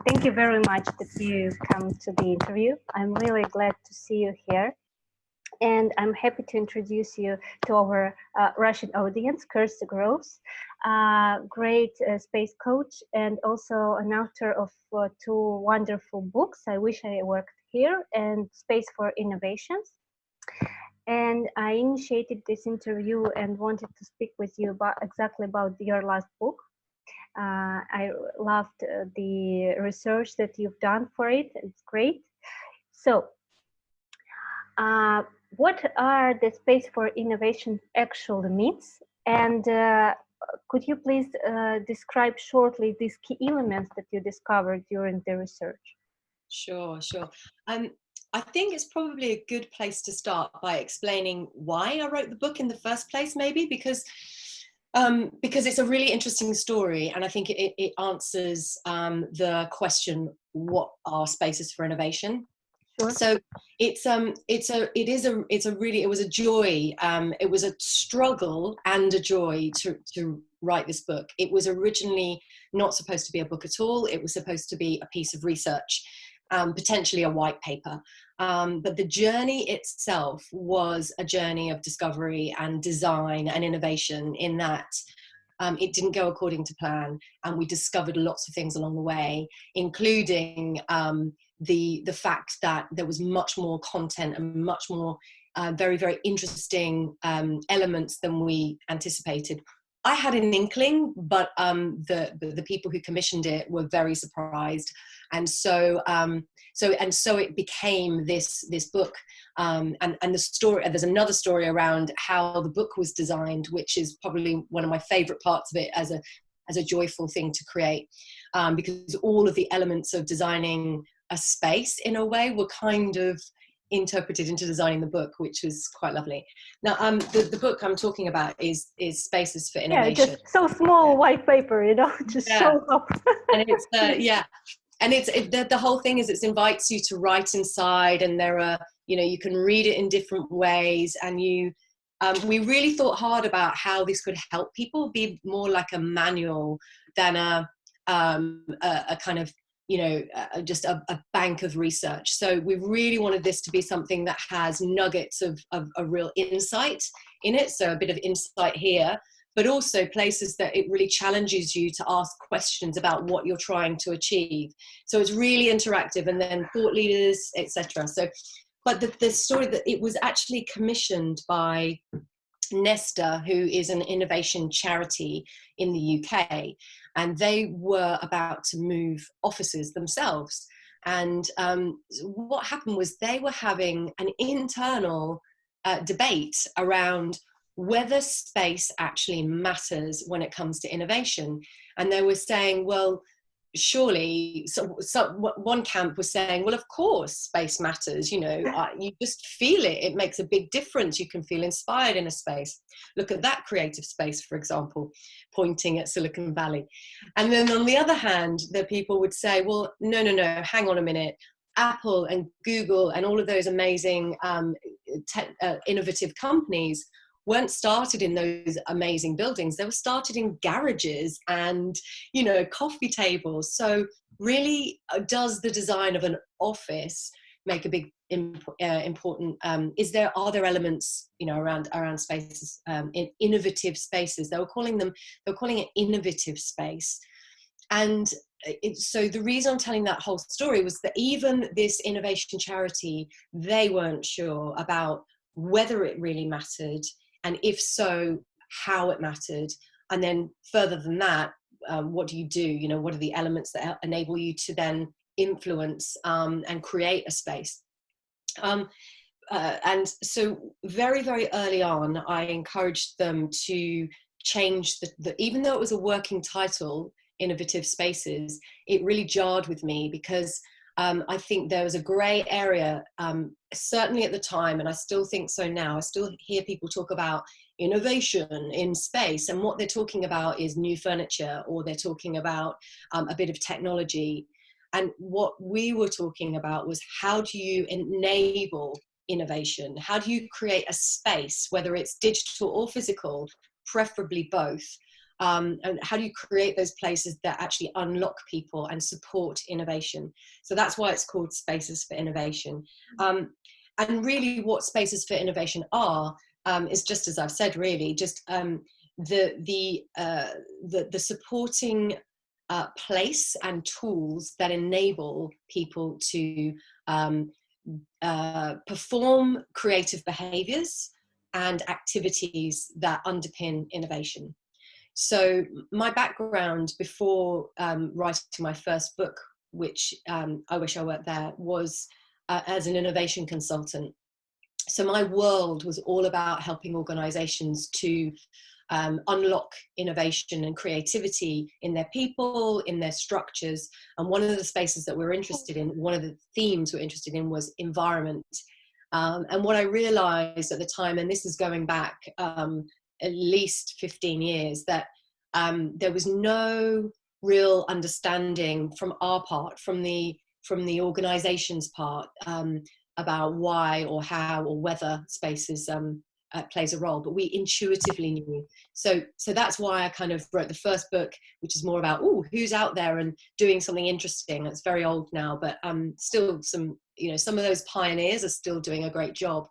Thank you very much that you come to the interview. I'm really glad to see you here. And I'm happy to introduce you to our Russian audience, Kursty Groves, great space coach and also an author of two wonderful books, I Wish I Worked Here and Space for Innovations. And I initiated this interview and wanted to speak with you exactly about your last book. I loved the research that you've done for it. It's great. So, what are the Space for Innovation actual means? And could you please describe shortly these key elements that you discovered during the research? Sure. I think it's probably a good place to start by explaining why I wrote the book in the first place, maybe because it's a really interesting story, and I think it answers the question, what are spaces for innovation? Sure. So it was a joy. It was a struggle and a joy to write this book. It was originally not supposed to be a book at all. It was supposed to be a piece of research, potentially a white paper. But the journey itself was a journey of discovery and design and innovation, in that it didn't go according to plan, and we discovered lots of things along the way, including the fact that there was much more content and much more very, very interesting elements than we anticipated. I had an inkling, but the people who commissioned it were very surprised, and so it became this book. And the story. There's another story around how the book was designed, which is probably one of my favourite parts of it as a joyful thing to create, because all of the elements of designing a space in a way were kind of interpreted into designing the book, which was quite lovely. Now, the book I'm talking about is Spaces for Innovation. Yeah, just so small white paper, just show up. And it's and the whole thing is it invites you to write inside, and there are, you can read it in different ways, and we really thought hard about how this could help people, be more like a manual than a kind of just a bank of research. So we really wanted this to be something that has nuggets of a real insight in it. So a bit of insight here, but also places that it really challenges you to ask questions about what you're trying to achieve. So it's really interactive, and then thought leaders, etc. So, but the story that it was actually commissioned by Nesta, who is an innovation charity in the UK, and they were about to move offices themselves. And what happened was they were having an internal debate around whether space actually matters when it comes to innovation. And they were saying, well, surely, so one camp was saying, well, of course space matters, you just feel it, it makes a big difference, you can feel inspired in a space, look at that creative space, for example, pointing at Silicon Valley. And then on the other hand, the people would say, well, no, hang on a minute, Apple and Google and all of those amazing innovative companies weren't started in those amazing buildings. They were started in garages and, coffee tables. So really, does the design of an office make a big important? Are there elements, around spaces, in innovative spaces? They were calling it innovative space. And so the reason I'm telling that whole story was that even this innovation charity, they weren't sure about whether it really mattered, and if so, how it mattered. And then further than that, what do you do? What are the elements that enable you to then influence and create a space? And so very, very early on, I encouraged them to change even though it was a working title, Innovative Spaces, it really jarred with me, because I think there was a grey area, certainly at the time, and I still think so now. I still hear people talk about innovation in space, and what they're talking about is new furniture, or they're talking about a bit of technology. And what we were talking about was, how do you enable innovation? How do you create a space, whether it's digital or physical, preferably both, and how do you create those places that actually unlock people and support innovation? So that's why it's called Spaces for Innovation. And really what Spaces for Innovation are, is just as I've said, really just the supporting place and tools that enable people to perform creative behaviors and activities that underpin innovation. So my background before writing my first book, which I wish I worked there, was as an innovation consultant. So my world was all about helping organizations to unlock innovation and creativity in their people, in their structures. And one of the spaces that we're interested in, one of the themes we're interested in, was environment. And what I realized at the time, and this is going back at least 15 years, that there was no real understanding from our part, from the organization's part, about why or how or whether spaces plays a role, but we intuitively knew. So that's why I kind of wrote the first book, which is more about, who's out there and doing something interesting. It's very old now, but still some of those pioneers are still doing a great job.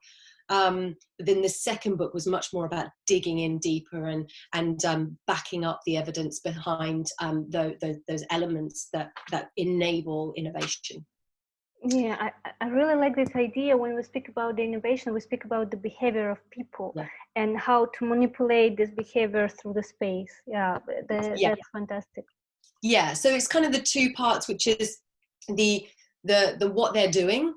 But then the second book was much more about digging in deeper and backing up the evidence behind those elements that enable innovation. Yeah, I really like this idea. When we speak about the innovation, we speak about the behavior of people, yeah, and how to manipulate this behavior through the space. Yeah, that's fantastic. Yeah, so it's kind of the two parts, which is the what they're doing,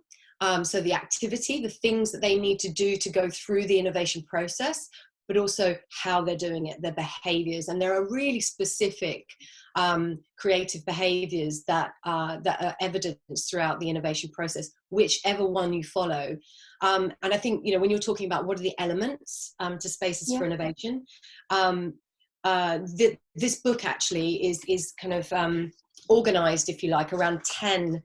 so the activity, the things that they need to do to go through the innovation process, but also how they're doing it, their behaviors. And there are really specific creative behaviors that are evidenced throughout the innovation process, whichever one you follow. And I think, when you're talking about what are the elements to Spaces for Innovation, this book actually is kind of organized, if you like, around 10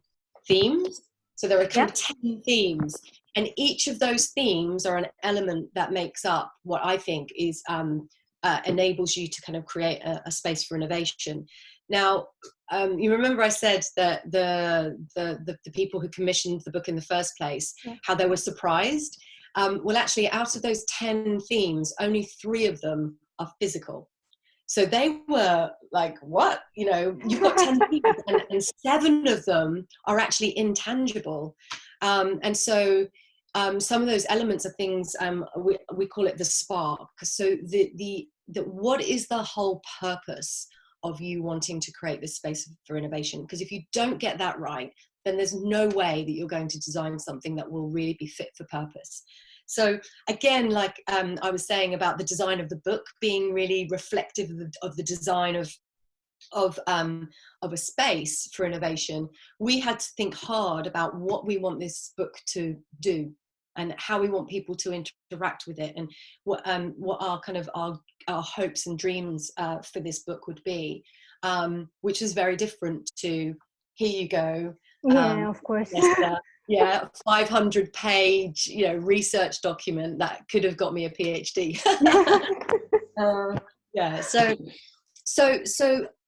themes. So there are kind of 10 themes, and each of those themes are an element that makes up what I think is enables you to kind of create a space for innovation. Now, you remember I said that the people who commissioned the book in the first place, how they were surprised. Well, actually, out of those 10 themes, only 3 of them are physical. So they were like, what? You've got 10 themes, and 7 of them are actually intangible. And so some of those elements are things, we call it the spark. So what is the whole purpose of you wanting to create this space for innovation? Because if you don't get that right, then there's no way that you're going to design something that will really be fit for purpose. So again, like I was saying about the design of the book being really reflective of the design of a space for innovation, we had to think hard about what we want this book to do and how we want people to interact with it, and what our kind of our hopes and dreams for this book would be, which is very different to, here you go. Yeah, of course. 500-page, research document that could have got me a PhD.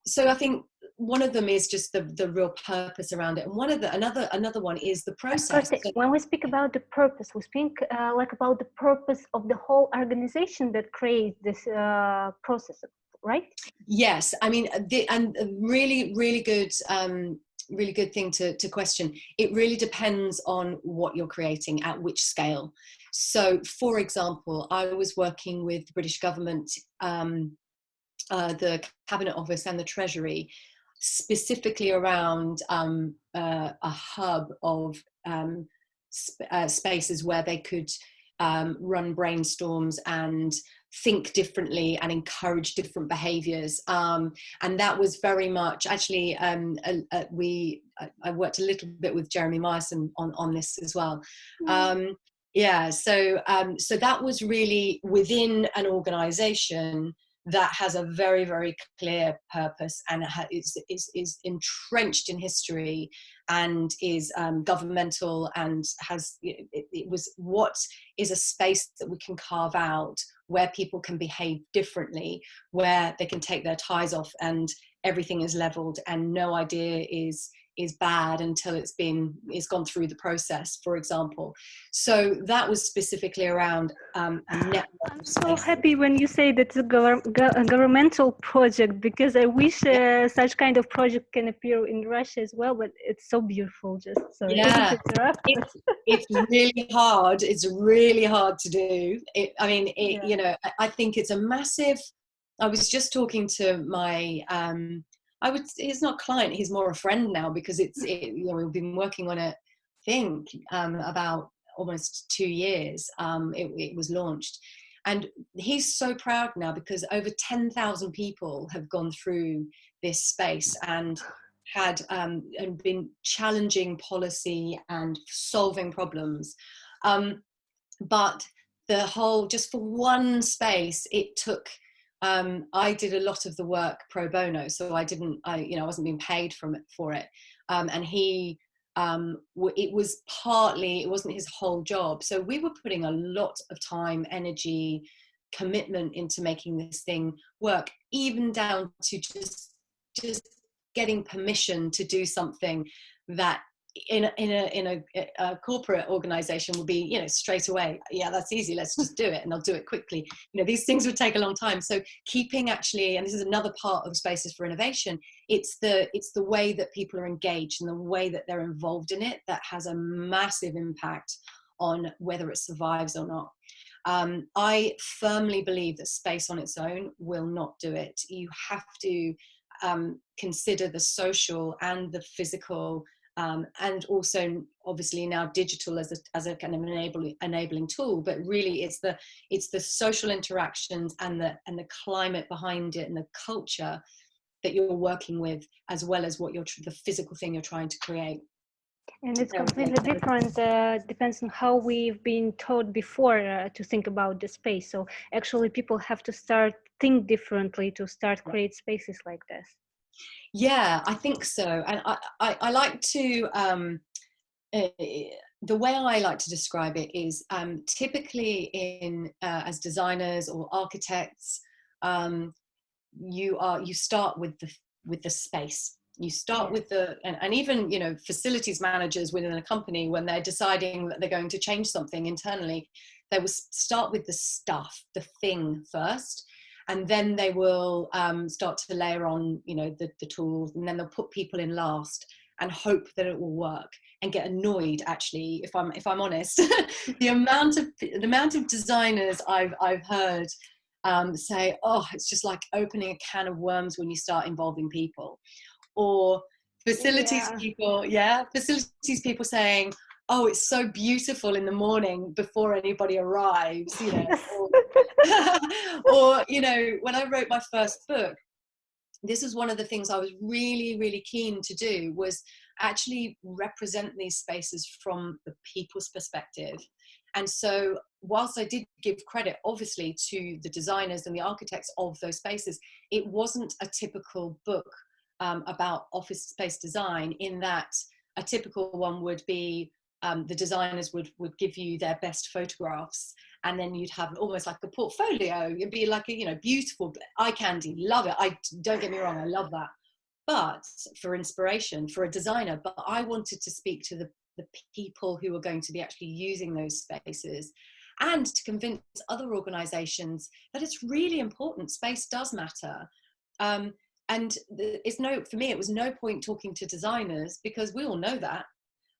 So I think one of them is just the real purpose around it, and another one is the process. When we speak about the purpose, we speak like about the purpose of the whole organization that creates this process, right? Yes, I mean, and really good thing to question. It really depends on what you're creating, at which scale. So, for example, I was working with the British government, the Cabinet Office and the Treasury, specifically around a hub of spaces where they could run brainstorms and think differently and encourage different behaviors, and that was very much actually I worked a little bit with Jeremy Myerson on this as well. So that was really within an organization that has a very, very clear purpose, and is entrenched in history, and is governmental, and has, it was what is a space that we can carve out where people can behave differently, where they can take their ties off and everything is leveled and no idea is bad until it's gone through the process, for example. So that was specifically around a network. I'm so happy when you say that it's a governmental project, because I wish such kind of project can appear in Russia as well, but it's so beautiful. Just sorry. Yeah, it's really hard. It's really hard to do. I think it's a massive. I was just talking to my he's not a client, he's more a friend now, because we've been working on it, I think, about almost 2 years. It was launched, and he's so proud now because over 10,000 people have gone through this space and had and been challenging policy and solving problems. But the whole, just for one space, it took, I did a lot of the work pro bono, so I wasn't being paid for it. And he, it wasn't his whole job. So we were putting a lot of time, energy, commitment into making this thing work, even down to just getting permission to do something that in a corporate organization would be, straight away, yeah, that's easy, let's just do it, and I'll do it quickly. These things would take a long time. So keeping, actually, and this is another part of Spaces for Innovation, it's the way that people are engaged and the way that they're involved in it that has a massive impact on whether it survives or not. I firmly believe that space on its own will not do it. You have to consider the social and the physical, and also obviously now digital as a kind of enabling tool, but really it's the social interactions and the climate behind it and the culture that you're working with, as well as the physical thing you're trying to create. And it's completely different, depends on how we've been taught before to think about the space. So actually people have to think differently to start create spaces like this. Yeah, I think so. And I like to, the way I like to describe it is, typically as designers or architects, you start with the space. You start with and even, facilities managers within a company, when they're deciding that they're going to change something internally, they will start with the stuff, the thing first. And then they will start to layer on, the tools, and then they'll put people in last and hope that it will work, and get annoyed, actually, if I'm honest, the amount of designers I've heard say, oh, it's just like opening a can of worms when you start involving people. Or facilities people saying, oh, it's so beautiful in the morning before anybody arrives, or when I wrote my first book, this is one of the things I was really, really keen to do, was actually represent these spaces from the people's perspective. And so whilst I did give credit, obviously, to the designers and the architects of those spaces, it wasn't a typical book about office space design, in that a typical one would be, the designers would give you their best photographs, and then you'd have almost like a portfolio. It'd be like a, beautiful eye candy. Love it. Don't get me wrong, I love that. But for inspiration, for a designer, but I wanted to speak to the people who are going to be actually using those spaces, and to convince other organizations that it's really important. Space does matter. And for me, it was no point talking to designers, because we all know that.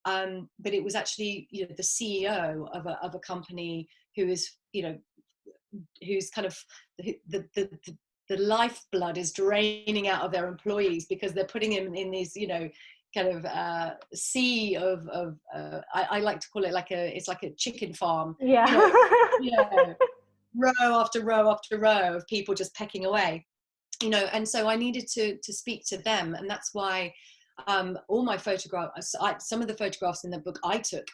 But it was actually, the CEO of a company who is, who's kind of the lifeblood is draining out of their employees, because they're putting them in these, kind of sea of I like to call it it's like a chicken farm. Row after row after row of people just pecking away. And so I needed to speak to them, and that's why all my photographs, some of the photographs in the book I took,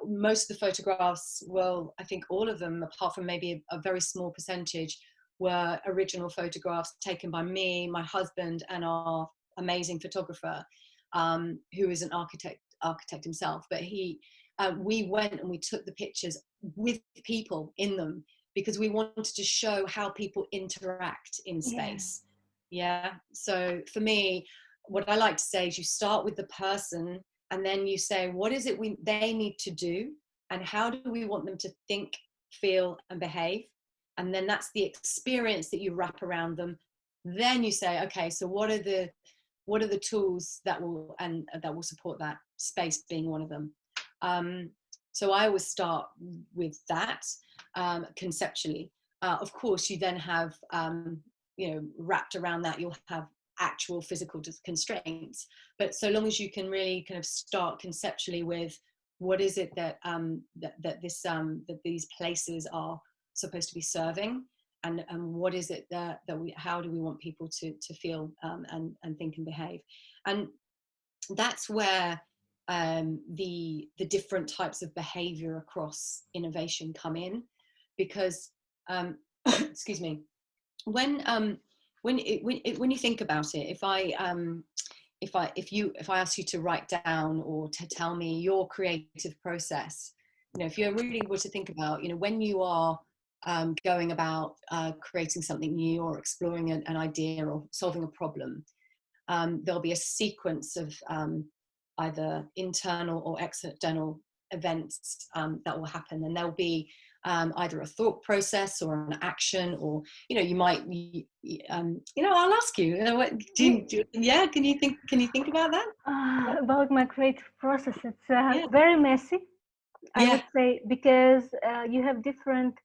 most of the photographs, well, I think all of them, apart from maybe a very small percentage, were original photographs taken by me, my husband, and our amazing photographer, who is an architect himself. But we went and we took the pictures with people in them, because we wanted to show how people interact in space. Yeah. So for me, what I like to say is, you start with the person, and then you say, what is it they need to do, and how do we want them to think, feel, and behave? And then that's the experience that you wrap around them. Then you say, okay, so what are the tools that will support that, space being one of them. So I always start with that, conceptually. Of course, you then have, wrapped around that, you'll have actual physical constraints. But so long as you can really kind of start conceptually with, what is it that that these places are supposed to be serving, and what is it that how do we want people to feel, and think and behave? And that's where the different types of behavior across innovation come in, because excuse me, when you think about it, if I ask you to write down or to tell me your creative process, if you really were to think about, when you are going about creating something new, or exploring an idea, or solving a problem, there'll be a sequence of either internal or external events that will happen, and there'll be either a thought process or an action, or you might I'll ask you, what can you think about that? About my creative process, it's very messy, I would say, because you have different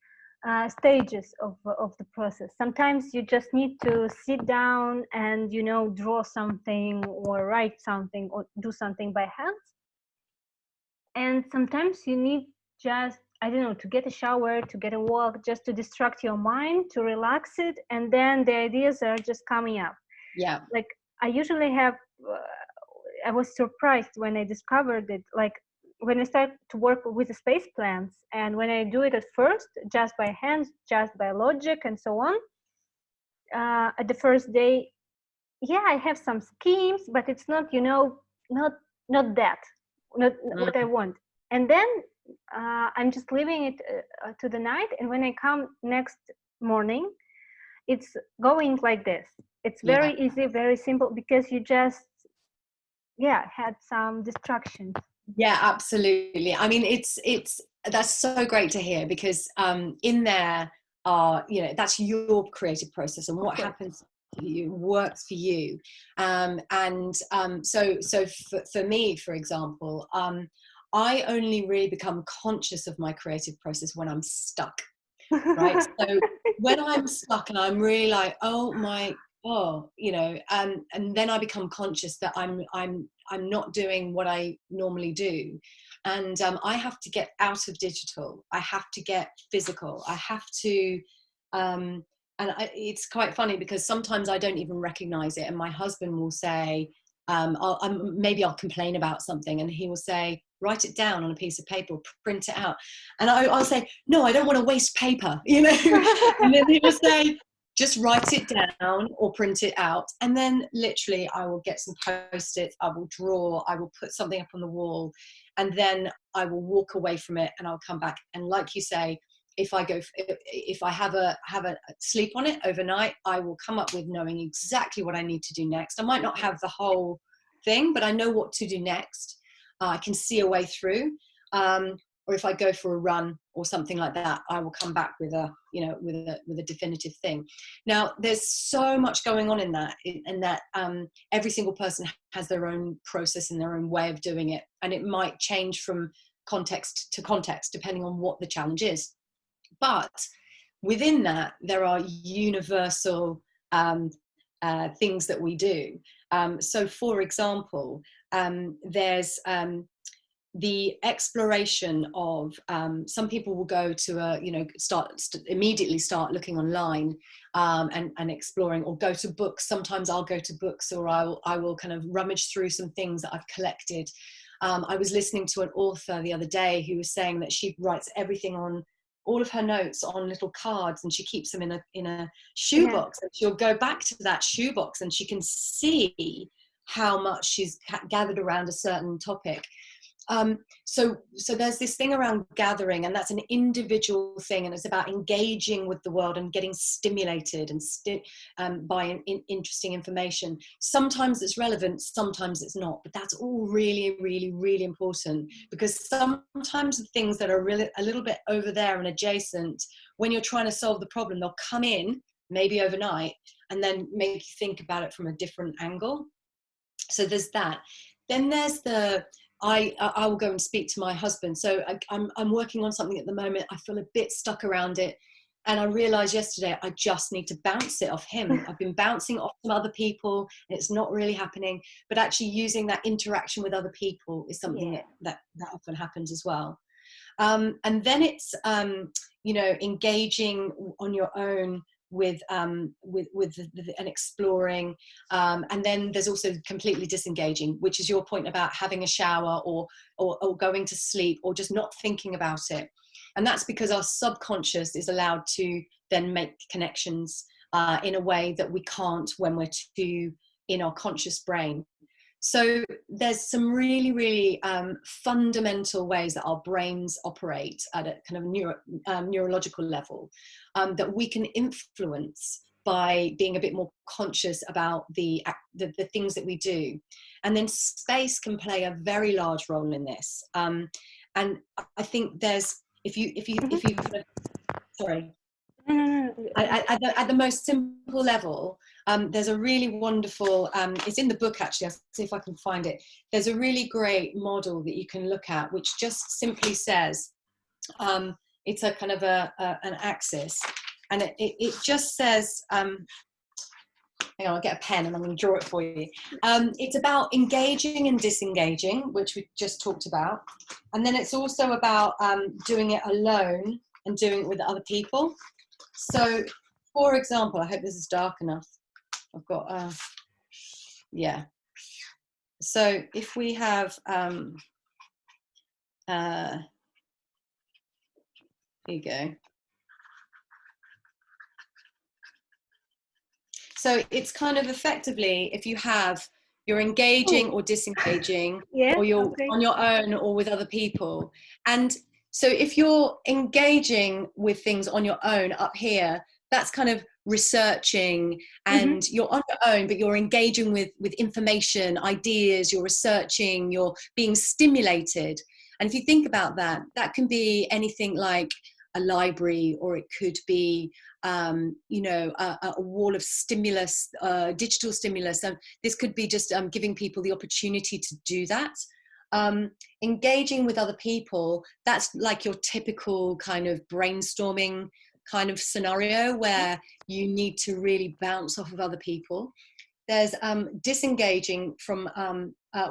stages of the process. Sometimes you just need to sit down and draw something, or write something, or do something by hand. And sometimes you need just, I don't know, to get a shower, to get a walk, just to distract your mind, to relax it, and then the ideas are just coming up. Yeah. Like I usually have, I was surprised when I discovered it, like when I start to work with the space plans, and when I do it at first, just by hand, just by logic and so on, at the first day, I have some schemes, but it's not, not that, not what I want. And then I'm just leaving it to the night. And when I come next morning, it's going like this. It's very easy, very simple, because you just, had some distractions. Yeah, absolutely. I mean, that's so great to hear, because in there are, that's your creative process, and what happens for you works for you. So for me, for example, I only really become conscious of my creative process when I'm stuck, right? So when I'm stuck and I'm really like, and then I become conscious that I'm not doing what I normally do, and I have to get out of digital. I have to get physical. I have to, it's quite funny, because sometimes I don't even recognize it, and my husband will say, maybe I'll complain about something, and he will say, write it down on a piece of paper, or print it out, and I'll say, no, I don't want to waste paper, and then he will say, just write it down or print it out. And then literally I will get some Post-its, I will draw, I will put something up on the wall, and then I will walk away from it, and I'll come back. And like you say, if I have a sleep on it overnight, I will come up with knowing exactly what I need to do next. I might not have the whole thing, but I know what to do next. I can see a way through. Or if I go for a run or something like that, I will come back with a definitive thing. Now, there's so much going on in that every single person has their own process and their own way of doing it, and it might change from context to context depending on what the challenge is. But within that, there are universal things that we do. So, for example, there's the exploration of, some people will go to immediately start looking online, and exploring, or go to books. Sometimes I'll go to books, or I will kind of rummage through some things that I've collected. I was listening to an author the other day who was saying that she writes everything on all of her notes on little cards, and she keeps them in a shoebox. And she'll go back to that shoebox, and she can see how much she's gathered around a certain topic. So there's this thing around gathering, and that's an individual thing, and it's about engaging with the world and getting stimulated and by interesting information. Sometimes it's relevant, sometimes it's not, but that's all really, really, really important, because sometimes the things that are really a little bit over there and adjacent, when you're trying to solve the problem, they'll come in maybe overnight and then make you think about it from a different angle. So there's that. Then there's I will go and speak to my husband. So I'm working on something at the moment. I feel a bit stuck around it. And I realized yesterday, I just need to bounce it off him. I've been bouncing off some other people, and it's not really happening. But actually using that interaction with other people is something that often happens as well. And then it's, engaging on your own with and exploring, and then there's also completely disengaging, which is your point about having a shower or going to sleep or just not thinking about it. And that's because our subconscious is allowed to then make connections in a way that we can't when we're too in our conscious brain. So there's some really, really fundamental ways that our brains operate at a kind of neurological level that we can influence by being a bit more conscious about the things that we do. And then space can play a very large role in this. And I think there's, if you sorry. At the most simple level, there's a really wonderful, it's in the book actually, I'll see if I can find it. There's a really great model that you can look at, which just simply says, it's a kind of an axis, and it just says, hang on, I'll get a pen and I'm going to draw it for you. It's about engaging and disengaging, which we just talked about. And then it's also about doing it alone and doing it with other people. So, for example, I hope this is dark enough. I've got, yeah. So if we have, here you go. So it's kind of effectively, if you're engaging or disengaging, or you're on your own or with other people. And so if you're engaging with things on your own up here, that's kind of researching, and you're on your own, but you're engaging with information, ideas, you're researching, you're being stimulated. And if you think about that, that can be anything like a library, or it could be, a wall of stimulus, digital stimulus. And this could be just giving people the opportunity to do that. Engaging with other people, that's like your typical kind of brainstorming kind of scenario where you need to really bounce off of other people. There's disengaging from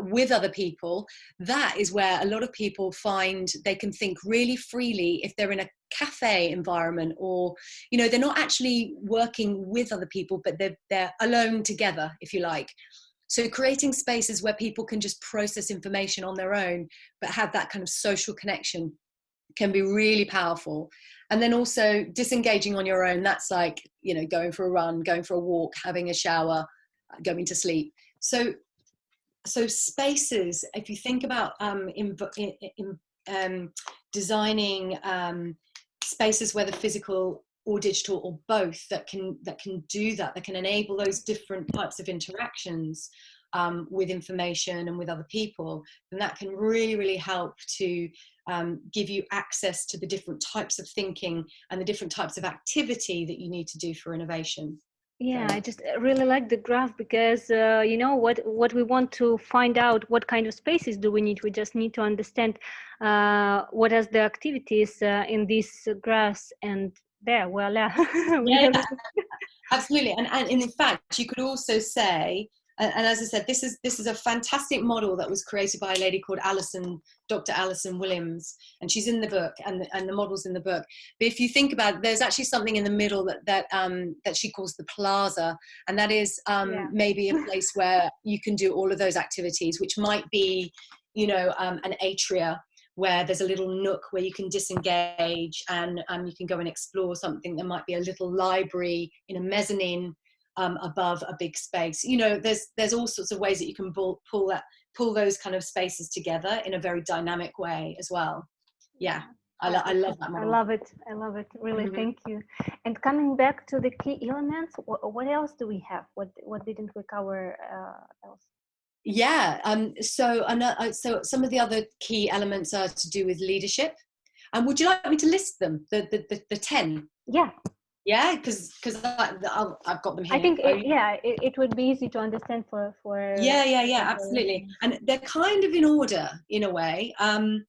with other people. That is where a lot of people find they can think really freely if they're in a cafe environment, or they're not actually working with other people, but they're alone together, if you like. So creating spaces where people can just process information on their own, but have that kind of social connection, can be really powerful. And then also disengaging on your own, that's like, going for a run, going for a walk, having a shower, going to sleep. So spaces, if you think about designing spaces, whether physical or digital or both, that can do that can enable those different types of interactions with information and with other people, then that can really, really help to give you access to the different types of thinking and the different types of activity that you need to do for innovation. Yeah, I just really like the graph, because what we want to find out, what kind of spaces do we need. We just need to understand what are the activities in this graphs, and there, voila. Yeah, absolutely. And in fact, you could also say, and as I said, this is a fantastic model that was created by a lady called Dr. Alison Williams, and she's in the book, and the model's in the book. But if you think about it, there's actually something in the middle that she calls the plaza, and that is maybe a place where you can do all of those activities, which might be, an atria, where there's a little nook where you can disengage and you can go and explore something. There might be a little library in a mezzanine above a big space. You know, there's all sorts of ways that you can pull those kind of spaces together in a very dynamic way as well. Yeah, I love that model. I love it. Really, thank you. And coming back to the key elements, what else do we have? What didn't we cover else? Yeah. So some of the other key elements are to do with leadership. And would you like me to list them? The 10? Yeah. Yeah, because I've got them here. I think it would be easy to understand for yeah, absolutely. And they're kind of in order in a way. Kind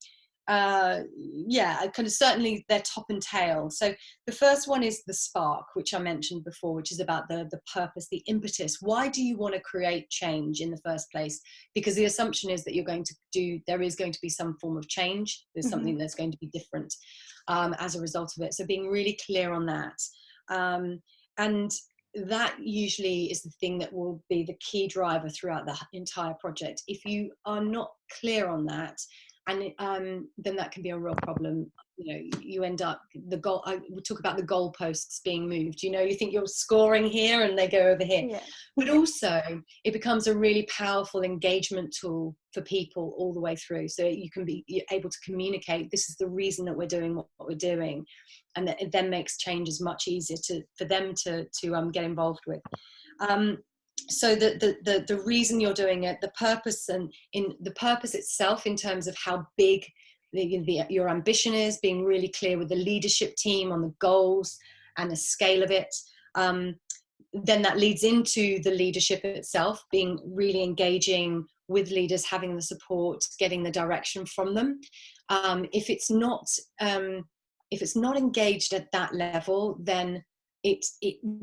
of certainly they're top and tail. So the first one is the spark, which I mentioned before, which is about the purpose, the impetus. Why do you want to create change in the first place? Because the assumption is that there is going to be some form of change. There's something that's going to be different as a result of it. So being really clear on that. And that usually is the thing that will be the key driver throughout the entire project. If you are not clear on that, and then that can be a real problem. You know, you end up we talk about the goalposts being moved. You know, you think you're scoring here and they go over here. Yeah. But also it becomes a really powerful engagement tool for people all the way through. So you're able to communicate, this is the reason that we're doing what we're doing. And that it then makes changes much easier for them to get involved with. So the reason you're doing it, the purpose, and in the purpose itself in terms of how big your ambition is, being really clear with the leadership team on the goals and the scale of it. Then that leads into the leadership itself, being really engaging with leaders, having the support, getting the direction from them. If it's not engaged at that level, then it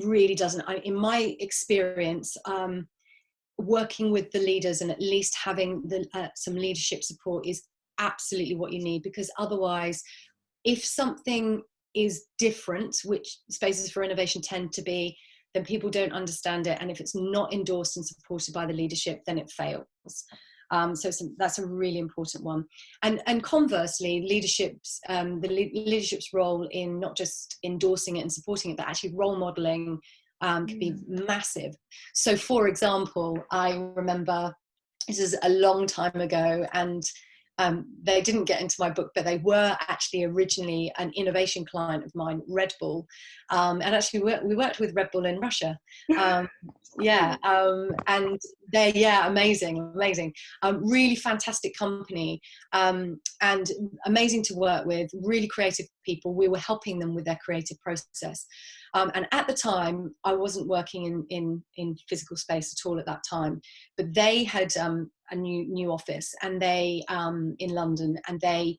really doesn't. In my experience, working with the leaders and at least having some leadership support is absolutely what you need, because otherwise, if something is different, which spaces for innovation tend to be, then people don't understand it. And if it's not endorsed and supported by the leadership, then it fails. So that's a really important one. And conversely, the leadership's role in not just endorsing it and supporting it, but actually role modeling can be massive. So for example, I remember, this is a long time ago, and they didn't get into my book, but they were actually originally an innovation client of mine, Red Bull. And actually we worked with Red Bull in Russia. And they're, amazing. Really fantastic company, and amazing to work with, really creative people. We were helping them with their creative process. And at the time, I wasn't working in physical space at all at that time, but they had a new office, and they in London, and they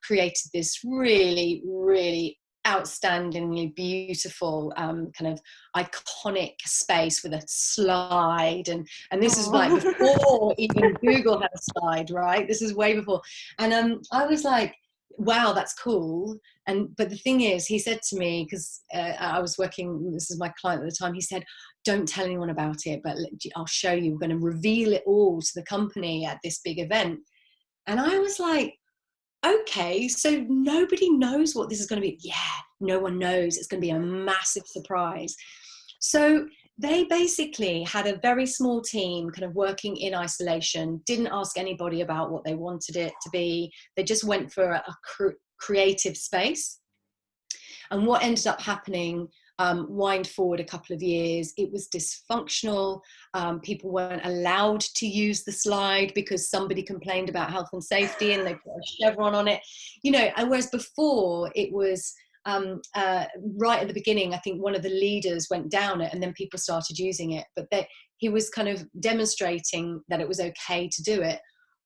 created this really, really outstandingly beautiful kind of iconic space with a slide, and this is like before even Google had a slide, right? This is way before. And I was like, wow, that's cool. But the thing is, he said to me, because I was working, this is my client at the time, he said, don't tell anyone about it, but I'll show you, we're going to reveal it all to the company at this big event. And I was like, okay, so nobody knows what this is going to be. Yeah, no one knows. It's going to be a massive surprise. So they basically had a very small team kind of working in isolation, didn't ask anybody about what they wanted it to be. They just went for a creative space. And what ended up happening, wind forward a couple of years, it was dysfunctional. People weren't allowed to use the slide because somebody complained about health and safety, and they put a chevron on it, and whereas before it was right at the beginning, I think one of the leaders went down it, and then people started using it, but he was kind of demonstrating that it was okay to do it.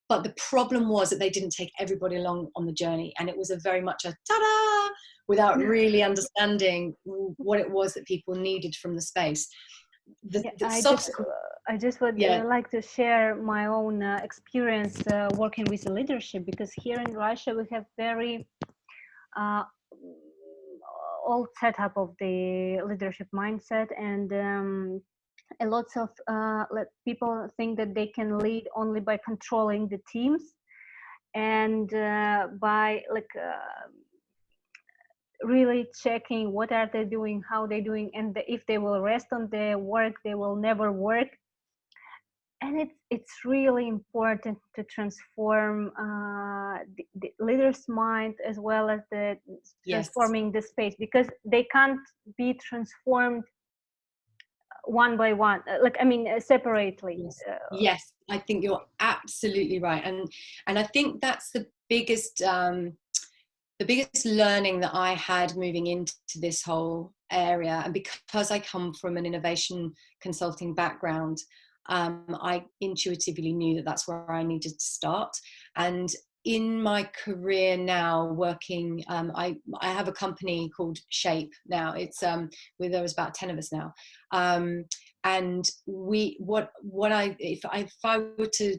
But the problem was that they didn't take everybody along on the journey, and it was very much a ta-da, without really understanding what it was that people needed from the space. I just would like to share my own experience working with the leadership, because here in Russia we have very old setup of the leadership mindset, and a lot of people think that they can lead only by controlling the teams. and by like really checking what are they doing, how they doing, and if they will rest on their work, they will never work. And it's really important to transform the leader's mind as well as the Yes. transforming the space, because they can't be transformed one by one, like I mean separately. Yes. Yes, I think you're absolutely right, and I think that's the biggest learning that I had moving into this whole area. And because I come from an innovation consulting background, I intuitively knew that that's where I needed to start. And in my career now, working, I have a company called Shape now. It's where there was about 10 of us now, and if I were to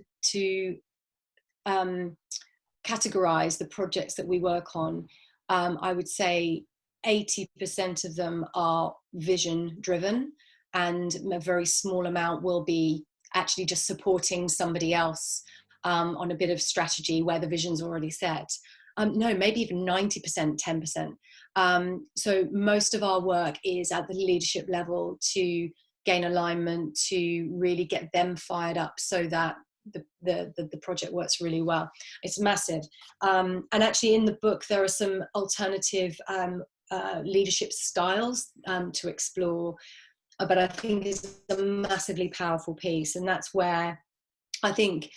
categorize the projects that we work on, I would say 80% of them are vision driven, and a very small amount will be actually just supporting somebody else on a bit of strategy where the vision's already set. No, maybe even 90%, 10%. So most of our work is at the leadership level to gain alignment, to really get them fired up so that the project works really well. It's massive. And actually in the book, there are some alternative leadership styles to explore, but I think it's a massively powerful piece. And that's where I think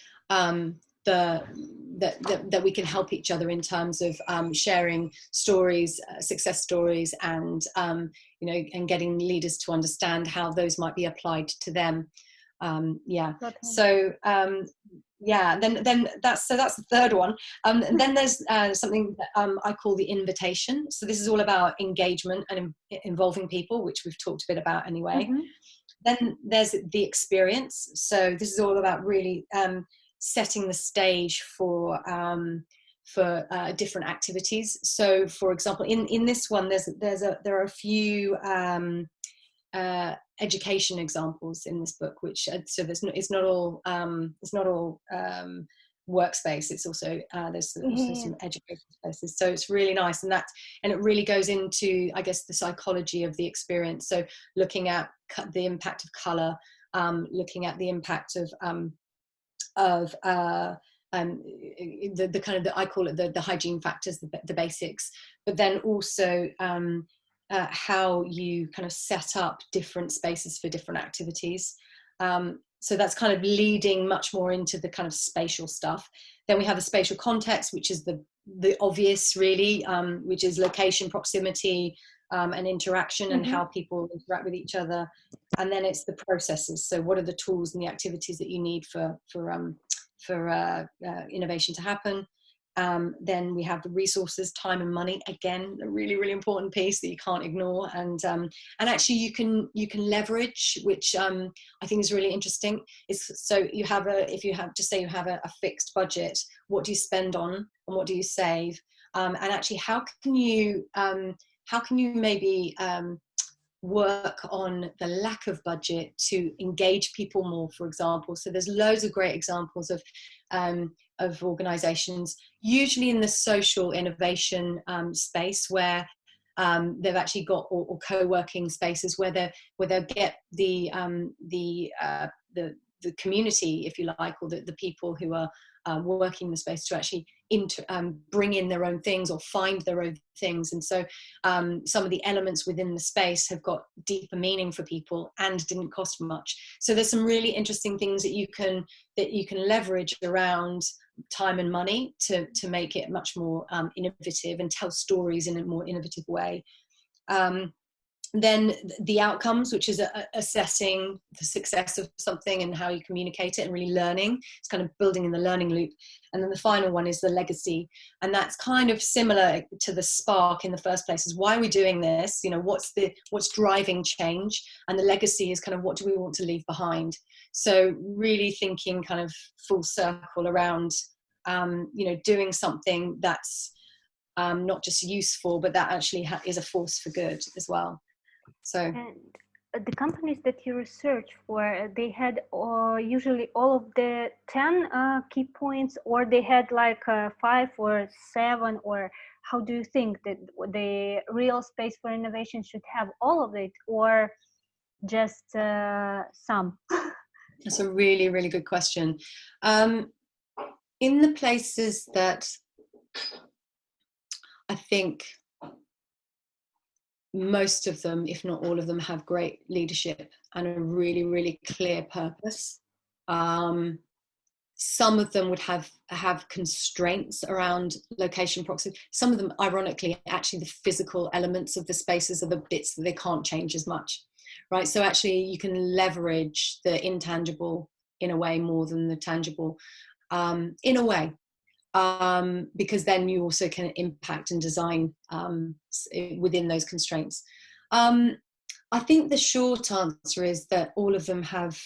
that we can help each other in terms of sharing stories, success stories, and and getting leaders to understand how those might be applied to them. So then that's the third one. And then there's something that I call the invitation. So this is all about engagement and involving people, which we've talked a bit about anyway. Mm-hmm. Then there's the experience. So this is all about really setting the stage for different activities. So, for example, in this one, there are a few education examples in this book, which so it's not all workspace. It's also there's also some education spaces. So it's really nice, and it really goes into, I guess, the psychology of the experience. So looking at the impact of color, looking at the impact of the kind of I call it the hygiene factors, the basics, but then also how you kind of set up different spaces for different activities. So that's kind of leading much more into the kind of spatial stuff. Then we have the spatial context, which is the obvious really, which is location, proximity, and interaction, and how people interact with each other. And then it's the processes. So what are the tools and the activities that you need for innovation to happen? Then we have the resources, time and money. Again, a really, really important piece that you can't ignore. And actually you can leverage, which I think is really interesting. So you have if you have, just say you have a fixed budget, what do you spend on and what do you save? And actually, how can you maybe work on the lack of budget to engage people more, for example. So there's loads of great examples of organizations, usually in the social innovation space, where they've actually got or co-working spaces where they'll get the community, if you like, or the people who are working in the space to actually bring in their own things or find their own things. And so some of the elements within the space have got deeper meaning for people and didn't cost much. So there's some really interesting things that you can leverage around time and money to make it much more innovative and tell stories in a more innovative way. Then the outcomes, which is assessing the success of something and how you communicate it and really learning. It's kind of building in the learning loop. And then the final one is the legacy. And that's kind of similar to the spark in the first place, is why are we doing this? What's driving change? And the legacy is kind of, what do we want to leave behind? So really thinking kind of full circle around, doing something that's not just useful, but that actually is a force for good as well. So the companies that you research for, they had usually all of the 10 key points, or they had like 5 or 7, or how do you think that the real space for innovation should have all of it, or just some? That's a really, really good question. In the places that I think most of them, if not all of them, have great leadership and a really, really clear purpose. Some of them would have constraints around location proximity. Some of them, ironically, actually the physical elements of the spaces are the bits that they can't change as much, right? So actually you can leverage the intangible in a way more than the tangible, in a way, because then you also can impact and design within those constraints. I think the short answer is that all of them have,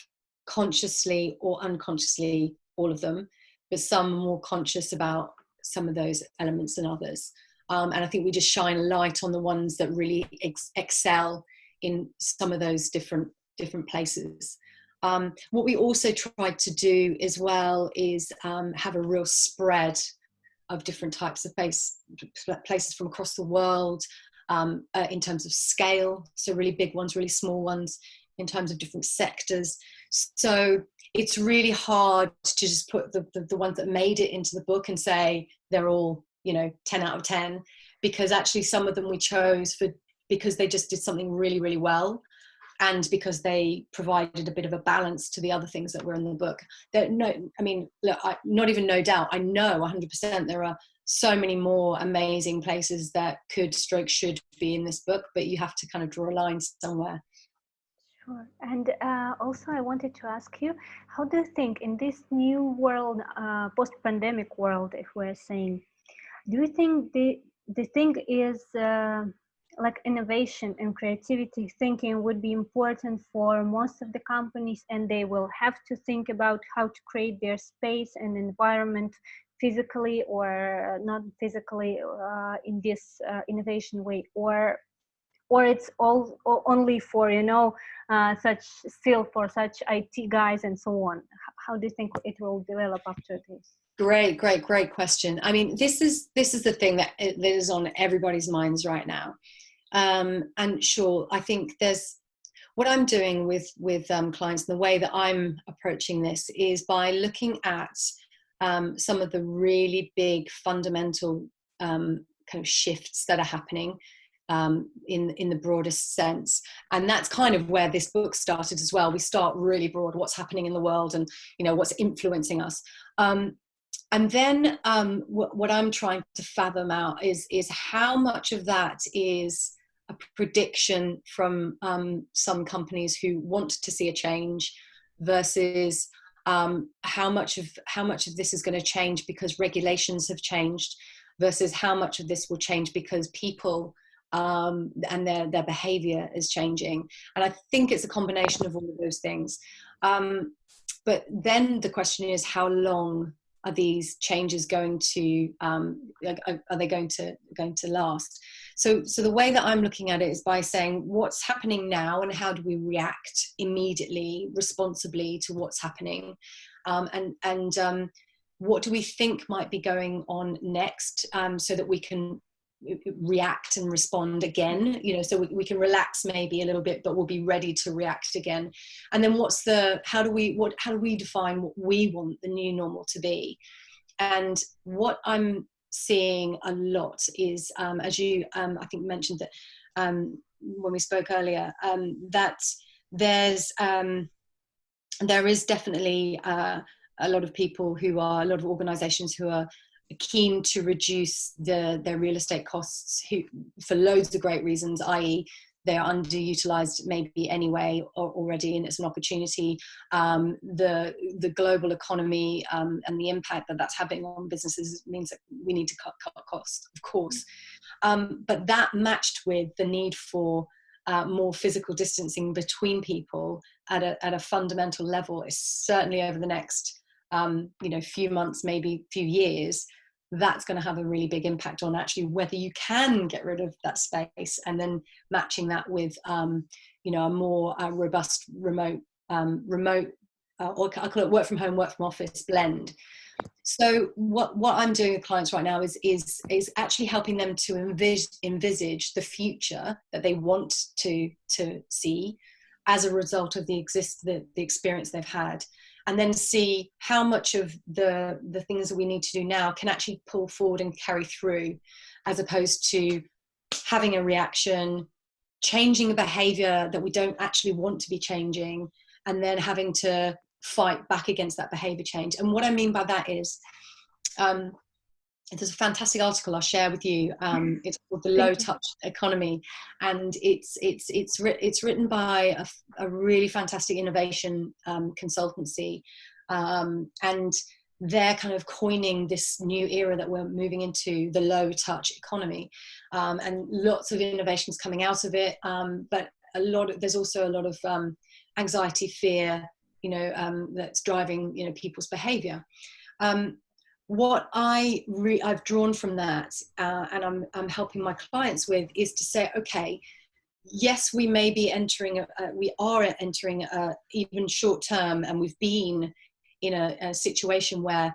consciously or unconsciously, all of them, but some are more conscious about some of those elements than others. And I think we just shine a light on the ones that really excel in some of those different places. What we also tried to do as well is have a real spread of different types of places from across the world, in terms of scale, so really big ones, really small ones, in terms of different sectors. So it's really hard to just put the ones that made it into the book and say they're all, 10 out of 10, because actually some of them we chose because they just did something really, really well, and because they provided a bit of a balance to the other things that were in the book. Not even no doubt, I know 100% there are so many more amazing places that should be in this book, but you have to kind of draw a line somewhere. Sure. And also I wanted to ask you, how do you think in this new world, post-pandemic world, if we're saying, do you think the thing is like innovation and creativity thinking would be important for most of the companies, and they will have to think about how to create their space and environment physically or not physically in this innovation way, or it's all only for for such IT guys and so on? How do you think it will develop after this? Great question. I mean, this is the thing that is on everybody's minds right now. And sure, I think there's what I'm doing with clients, and the way that I'm approaching this is by looking at some of the really big fundamental kind of shifts that are happening in the broadest sense. And that's kind of where this book started as well. We start really broad, what's happening in the world and what's influencing us. And then what I'm trying to fathom out is how much of that is a prediction from some companies who want to see a change versus how much of this is going to change because regulations have changed versus how much of this will change because people and their behavior is changing. And I think it's a combination of all of those things. But then the question is, how long are these changes going to are they going to last? So the way that I'm looking at it is by saying what's happening now and how do we react immediately, responsibly to what's happening, and what do we think might be going on next, so that we can react and respond again, so we can relax maybe a little bit, but we'll be ready to react again. And then how do we define what we want the new normal to be? And what I'm seeing a lot is, as you I think mentioned that when we spoke earlier, that there is definitely a lot of people a lot of organizations who are keen to reduce their real estate costs, for loads of great reasons, i.e. they are underutilized maybe anyway already, and it's an opportunity. The global economy and the impact that's having on businesses means that we need to cut costs, of course. But that matched with the need for more physical distancing between people at a fundamental level is certainly over the next few months, maybe few years, that's going to have a really big impact on actually whether you can get rid of that space, and then matching that with you know, a more robust remote or I call it work from home, work from office blend. So what I'm doing with clients right now is actually helping them to envisage the future that they want to see as a result of the experience they've had, and then see how much of the things that we need to do now can actually pull forward and carry through, as opposed to having a reaction, changing a behavior that we don't actually want to be changing, and then having to fight back against that behavior change. And what I mean by that is, there's a fantastic article I'll share with you. It's called The Low Touch Economy, and it's written by a really fantastic innovation consultancy, and they're kind of coining this new era that we're moving into, the low touch economy, and lots of innovations coming out of it, but there's also a lot of anxiety, fear, you know, that's driving, you know, people's behavior. What I've drawn from that, and I'm helping my clients with, is to say, okay, yes, we may be entering, we are entering even short term, and we've been in a situation where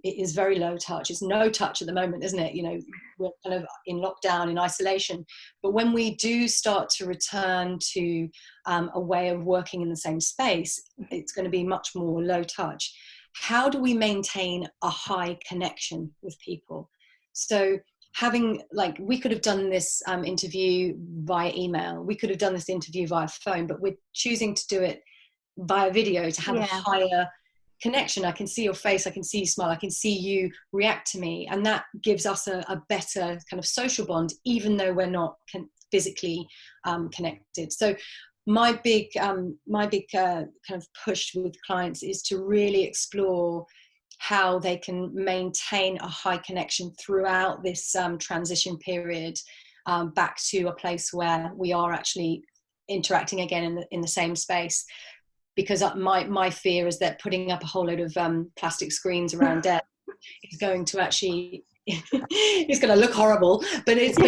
it is very low touch. It's no touch at the moment, isn't it? You know, we're kind of in lockdown, in isolation. But when we do start to return to a way of working in the same space, it's going to be much more low touch. How do we maintain a high connection with people? So having, like, we could have done this interview via email, we could have done this interview via phone, but we're choosing to do it via video to have a higher connection. I can see your face, I can see you smile, I can see you react to me, and that gives us a better kind of social bond, even though we're not physically connected. So my big kind of push with clients is to really explore how they can maintain a high connection throughout this transition period, back to a place where we are actually interacting again in the same space. Because my fear is that putting up a whole load of plastic screens around desk is going to actually it's going to look horrible, but it's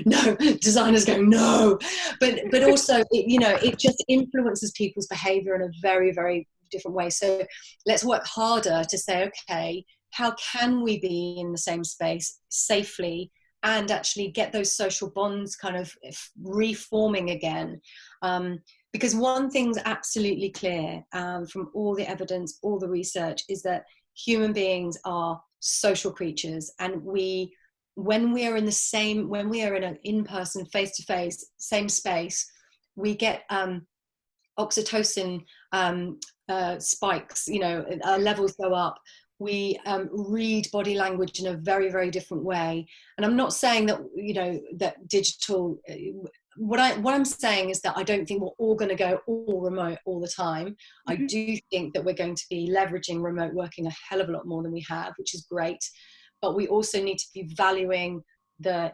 no, designers go no, but also you know, it just influences people's behavior in a very, very different way. So let's work harder to say, okay, how can we be in the same space safely and actually get those social bonds kind of reforming again. Because one thing's absolutely clear from all the evidence, all the research, is that human beings are social creatures, and when we are in an in-person, face-to-face, same space, we get oxytocin spikes, you know, our levels go up. We read body language in a very, very different way. And I'm not saying that, you know, that digital, what I'm saying is that I don't think we're all going to go all remote all the time. I do think that we're going to be leveraging remote working a hell of a lot more than we have, which is great. But we also need to be valuing the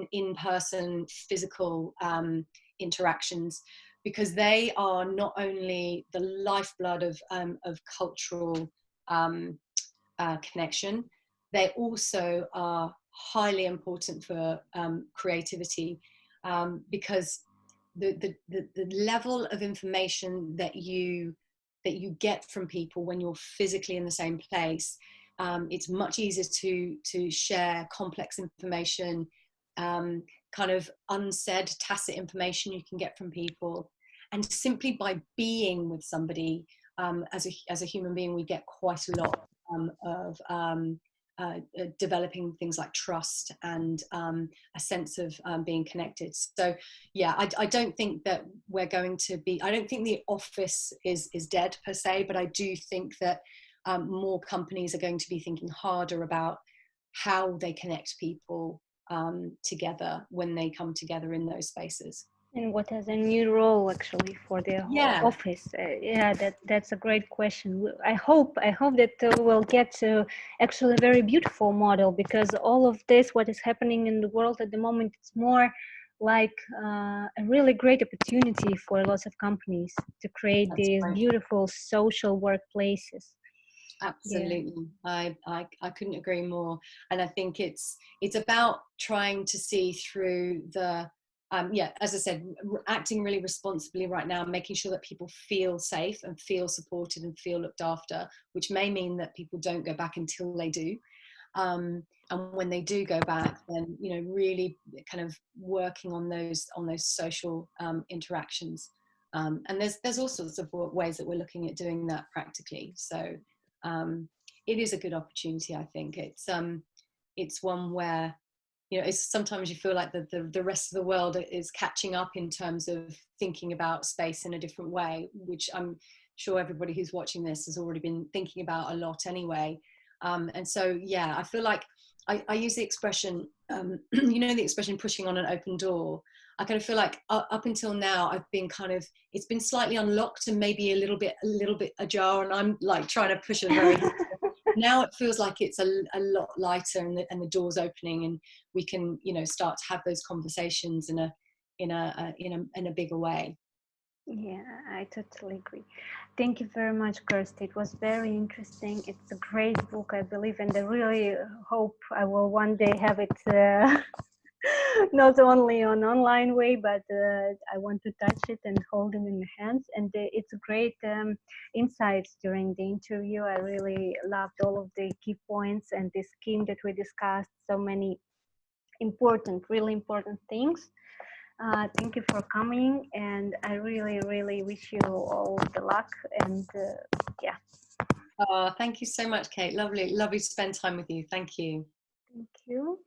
in-person physical interactions, because they are not only the lifeblood of cultural connection, they also are highly important for creativity, because the level of information that you get from people when you're physically in the same place, it's much easier to share complex information, kind of unsaid, tacit information you can get from people. And simply by being with somebody, as a human being, we get quite a lot of developing things like trust and a sense of being connected. So yeah, I don't think that we're going to be, I don't think the office is dead per se, but I do think that more companies are going to be thinking harder about how they connect people together when they come together in those spaces. And what is a new role actually for the office? That's a great question. I hope that we'll get to actually a very beautiful model, because all of this, what is happening in the world at the moment, it's more like a really great opportunity for lots of companies to create these beautiful social workplaces. Absolutely. I couldn't agree more. And I think it's about trying to see through the as I said, acting really responsibly right now, making sure that people feel safe and feel supported and feel looked after, which may mean that people don't go back until they do. And when they do go back, then, you know, really kind of working on those social interactions. And there's all sorts of ways that we're looking at doing that practically. So it is a good opportunity. I think it's one where, you know, it's sometimes you feel like the rest of the world is catching up in terms of thinking about space in a different way, which I'm sure everybody who's watching this has already been thinking about a lot anyway. And so, yeah, I feel like I use the expression, you know, the expression pushing on an open door. I kind of feel like up until now, I've been it's been slightly unlocked and maybe a little bit ajar, and I'm like trying to push it very now it feels like it's a lot lighter, and the door's opening, and we can, you know, start to have those conversations in a bigger way. Yeah, I totally agree. Thank you very much, Kirsty. It was very interesting. It's a great book, I believe, and I really hope I will one day have it not only on online way, but I want to touch it and hold it in my hands. And it's great insights during the interview. I really loved all of the key points and the scheme that we discussed. So many really important things. Thank you for coming, and I really, really wish you all the luck. And yeah. Oh, thank you so much, Kate. Lovely to spend time with you. Thank you. Thank you.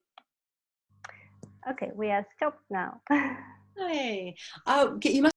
Okay, we are stopped now. Hey, oh, you must